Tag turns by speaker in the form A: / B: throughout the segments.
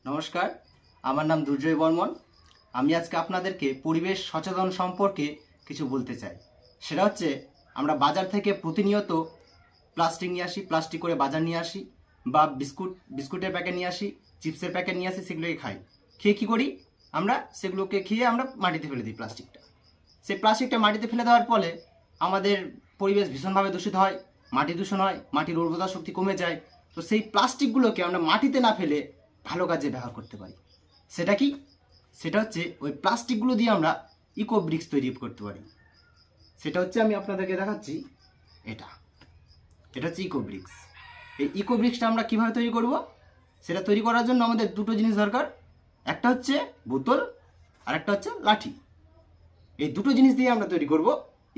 A: নমস্কার, আমার নাম দুর্জয় বর্মন। আমি আজকে আপনাদেরকে পরিবেশ সচেতন সম্পর্কে কিছু বলতে চাই। সেটা হচ্ছে, আমরা বাজার থেকে প্রতিনিয়ত প্লাস্টিক নিয়ে আসি, প্লাস্টিক করে বাজার নিয়ে আসি, বা বিস্কুটের প্যাকেট নিয়ে আসি, চিপসের প্যাকেট নিয়ে আসি, সেগুলোকে খাই। খেয়ে কী করি আমরা? সেগুলোকে খেয়ে আমরা মাটিতে ফেলে দিই প্লাস্টিকটা। সেই প্লাস্টিকটা মাটিতে ফেলে দেওয়ার ফলে আমাদের পরিবেশ ভীষণভাবে দূষিত হয়, মাটি দূষণ হয়, মাটির উর্বরতা শক্তি কমে যায়। তো সেই প্লাস্টিকগুলোকে আমরা মাটিতে না ফেলে ভালো কাজে ব্যবহার করতে পারি। সেটা কি? সেটা হচ্ছে ওই প্লাস্টিকগুলো দিয়ে আমরা ইকো ব্রিক্স তৈরি করতে পারি। সেটা হচ্ছে, আমি আপনাদেরকে দেখাচ্ছি। এটা এটা হচ্ছে ইকো ব্রিক্স। এই ইকো ব্রিক্সটা আমরা কীভাবে তৈরি করব? সেটা তৈরি করার জন্য আমাদের দুটো জিনিস দরকার। একটা হচ্ছে বোতল, আর একটা হচ্ছে লাঠি। এই দুটো জিনিস দিয়ে আমরা তৈরি করব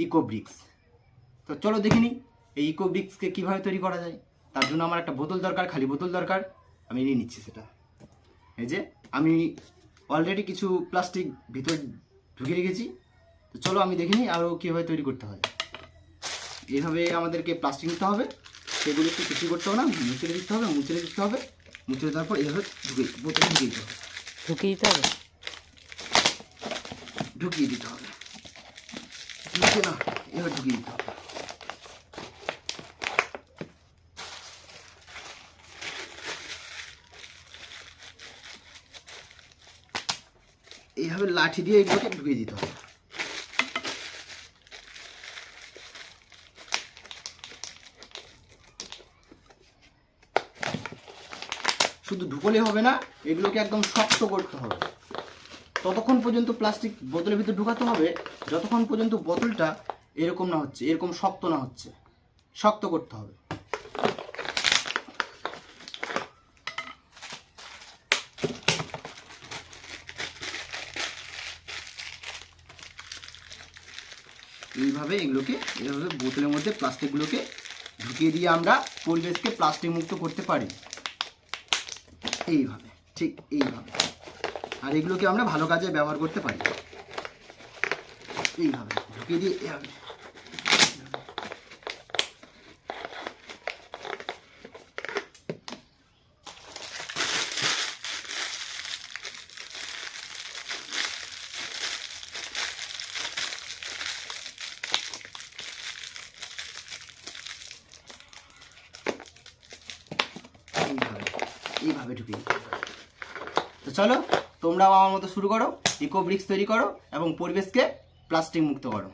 A: ইকো ব্রিক্স। তো চলো দেখে নিই এই ইকো ব্রিক্সকে কীভাবে তৈরি করা যায়। তার জন্য আমার একটা বোতল দরকার, খালি বোতল দরকার। আমি নিয়ে নিচ্ছি সেটা। এই যে আমি অলরেডি কিছু প্লাস্টিক ভিতর ঢুকিয়ে রেখেছি। তো চলো আমি দেখে নিই আরও কীভাবে তৈরি করতে হয়। এইভাবে আমাদেরকে প্লাস্টিক নিতে হবে, সেগুলো একটু কিছু করতে হবে না, মুচড়ে দিতে হবে, মুচড়ে দেওয়ার পর এইভাবে বোতলে ঢুকিয়ে দিতে হবে, ঢুকিয়ে দিতে হবে, এবার ঢুকিয়ে দিতে হবে। এইভাবে লাঠি দিয়ে এগুলোকে ঢুকিয়ে দিতে হবে। শুধু ঢুকলে হবে না, এগুলোকে একদম শক্ত করতে হবে। ততক্ষণ পর্যন্ত প্লাস্টিক বোতলের ভিতর ঢুকাতে হবে যতক্ষণ পর্যন্ত বোতলটা এরকম না হচ্ছে, এরকম শক্ত না হচ্ছে। শক্ত করতে হবে। এইভাবে এইভাবে বোতলের মধ্যে প্লাস্টিকগুলোকে ঢুকিয়ে দিয়ে আমরা পরিবেশকে প্লাস্টিক মুক্ত করতে পারি। এইভাবে, ঠিক এইভাবে। আর এগুলোকে আমরা ভালো কাজে ব্যবহার করতে পারি। এইভাবে ঢুকিয়ে দিয়ে এইভাবে। এইভাবে ঢুকিয়ে দিতে হবে। তো চলো তোমরাও আমার মতো শুরু করো, ইকো ব্রিক্স তৈরি করো এবং পরিবেশকে প্লাস্টিক মুক্ত করো।